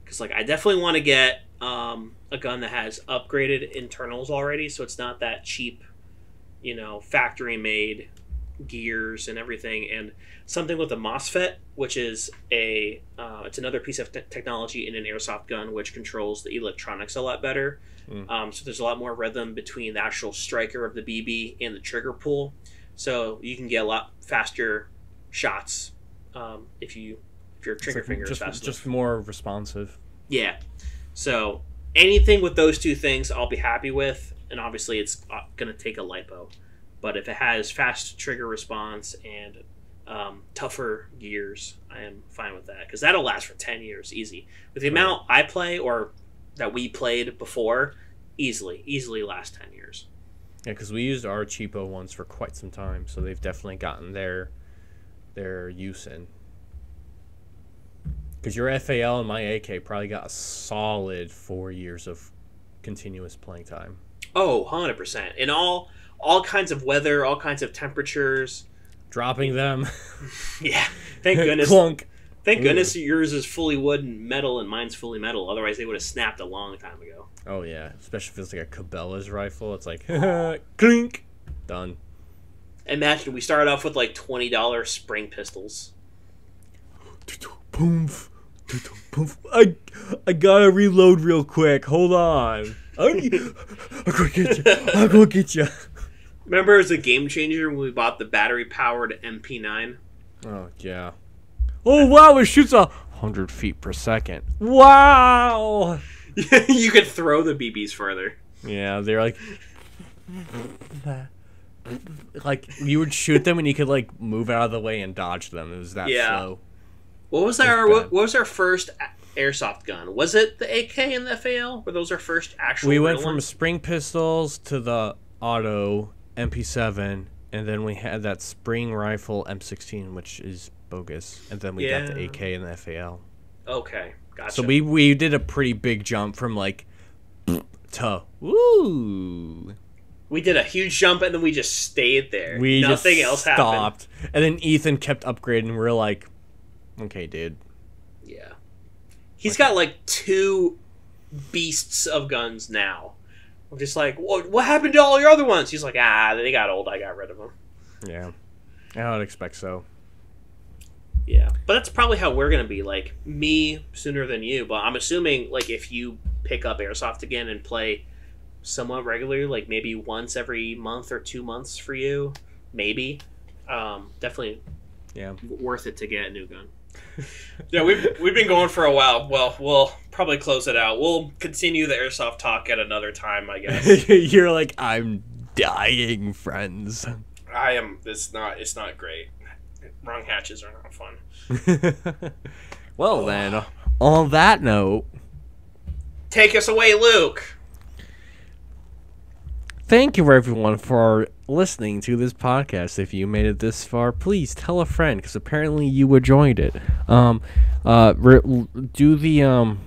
Because, I definitely want to get a gun that has upgraded internals already, so it's not that cheap, factory-made gears and everything, and something with a MOSFET, which is it's another piece of technology in an airsoft gun which controls the electronics a lot better. So there's a lot more rhythm between the actual striker of the BB and the trigger pull, so you can get a lot faster shots if your trigger finger is fast enough. Just more responsive. Yeah. So anything with those two things I'll be happy with, and obviously it's going to take a lipo. But if it has fast trigger response and tougher gears, I am fine with that, because that'll last for 10 years easy. With the amount I play, or that we played before, easily last 10 years. Yeah, because we used our cheapo ones for quite some time, so they've definitely gotten their use in. Because your FAL and my AK probably got a solid 4 years of continuous playing time. Oh, 100%. In all kinds of weather, all kinds of temperatures. Dropping them. Yeah. Thank goodness. Clunk. Thank goodness yours is fully wood and metal and mine's fully metal. Otherwise, they would have snapped a long time ago. Oh, yeah. Especially if it's a Cabela's rifle. It's clink. Done. Imagine we started off with $20 spring pistols. Poof. I gotta reload real quick. Hold on. I'm gonna get you. I'm gonna get you. Remember, it was a game changer when we bought the battery-powered MP9? Oh, yeah. Oh, wow, it shoots 100 feet per second. Wow! You could throw the BBs further. Yeah, they're you would shoot them and you could, move out of the way and dodge them. It was that slow. What was our first airsoft gun? Was it the AK and the FAL? Were those our first actual We went from spring pistols to the auto MP7, And then we had that spring rifle M16, which is bogus. And then we got the AK and the FAL. Okay, gotcha. So we did a pretty big jump from like to woo. We did a huge jump and then we just stayed there. Nothing else happened. And then Ethan kept upgrading. And we're like, okay, dude. Yeah. He's got like 2 beasts of guns now. I'm just like, what happened to all your other ones? He's like, they got old. I got rid of them. Yeah. I would expect so. Yeah. But that's probably how we're going to be. Like, me sooner than you. But I'm assuming, like, if you pick up Airsoft again and play somewhat regularly, like maybe once every month or 2 months for you, maybe. Definitely worth it to get a new gun. Yeah, we've been going for a while. Well, we'll probably close it out. We'll continue the Airsoft talk at another time, I guess. You're like, I'm dying, friends. I am. It's not great. Wrong hatches are not fun. Well, then, on that note, take us away, Luke. Thank you, everyone, for listening to this podcast. If you made it this far, please tell a friend, because apparently you enjoyed it. Do the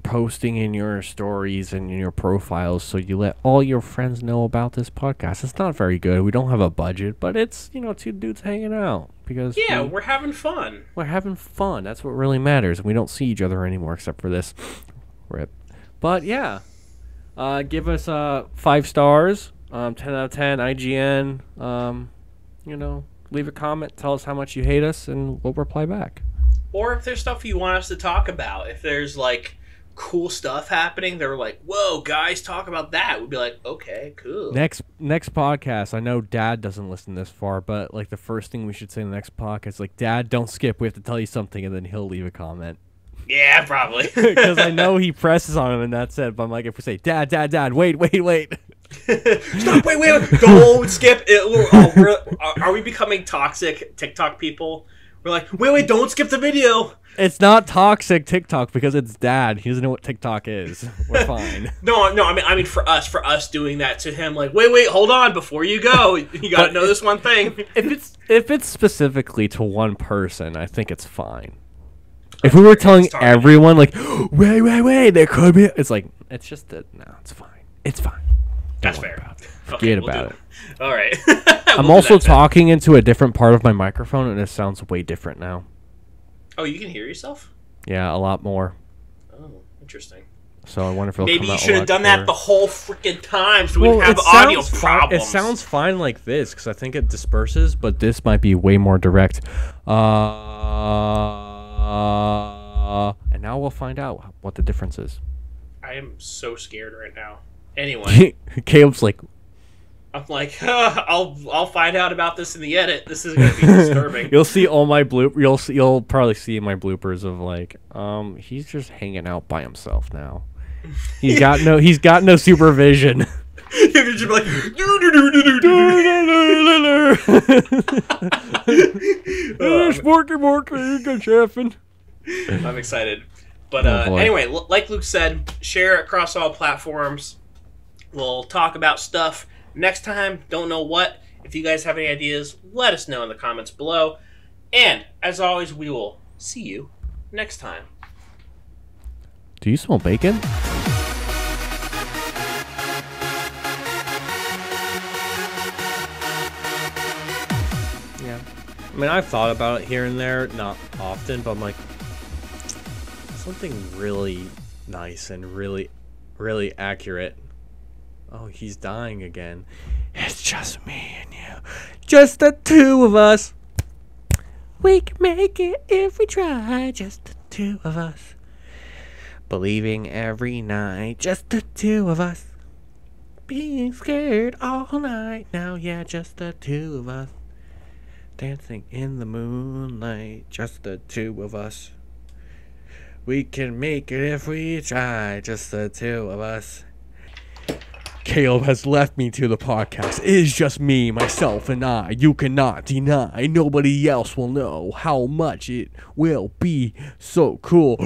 posting in your stories and in your profiles so you let all your friends know about this podcast. It's not very good. We don't have a budget, but it's, 2 dudes hanging out. Because we're having fun. We're having fun. That's what really matters. We don't see each other anymore except for this. Rip. But, yeah. Give us 5 stars, 10 out of 10, IGN. Leave a comment, tell us how much you hate us, and we'll reply back. Or if there's stuff you want us to talk about, if there's like cool stuff happening, they're like, "Whoa, guys, talk about that." We'd be like, "Okay, cool." Next podcast, I know Dad doesn't listen this far, but like the first thing we should say in the next podcast is like, "Dad, don't skip. We have to tell you something," and then he'll leave a comment. Yeah, probably. Because I know he presses on him and that's it. But I'm like, if we say, Dad, wait. Stop, wait. Don't skip. Are we becoming toxic TikTok people? We're like, wait, don't skip the video. It's not toxic TikTok because it's Dad. He doesn't know what TikTok is. We're fine. No, I mean for us doing that to him, like, wait, hold on, before you go, you gotta know this one thing. If it's specifically to one person, I think it's fine. If we were telling everyone, like, wait, there could be... It's like, it's just that, no, it's fine. It's fine. That's fair. Forget about it. All right. I'm also talking into a different part of my microphone, and it sounds way different now. Oh, you can hear yourself? Yeah, a lot more. Oh, interesting. So I wonder if it'll maybe come out you should have done that the whole freaking time so we would have audio problems. It sounds fine like this, because I think it disperses, but this might be way more direct. And now we'll find out what the difference is. I am so scared right now. Anyway, Caleb's like, I'm like, I'll find out about this in the edit. This is gonna be disturbing. You'll see all my You'll probably see my bloopers of like, he's just hanging out by himself now. He's got no supervision. You're just like, Morky, good chefing. I'm excited. But anyway, like Luke said, share it across all platforms. We'll talk about stuff next time. Don't know what. If you guys have any ideas, let us know in the comments below. And as always, we will see you next time. Do you smell bacon? Yeah. I mean, I've thought about it here and there, not often, but I'm like, something really nice and really, really accurate. Oh, he's dying again. It's just me and you. Just the 2 of us. We can make it if we try. Just the 2 of us. Believing every night. Just the 2 of us. Being scared all night. Now, yeah, just the 2 of us. Dancing in the moonlight. Just the 2 of us. We can make it if we try. Just the 2 of us. Caleb has left me to the podcast. It is just me, myself, and I. You cannot deny. Nobody else will know how much it will be so cool.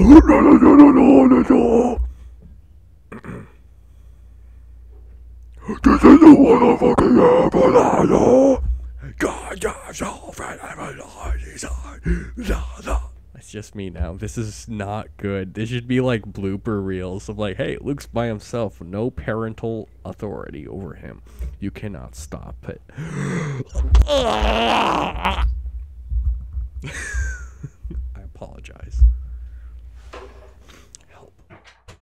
This is the motherfucking banana. It's just me now. This is not good. This should be like blooper reels of like, hey, Luke's by himself. No parental authority over him. You cannot stop it. I apologize.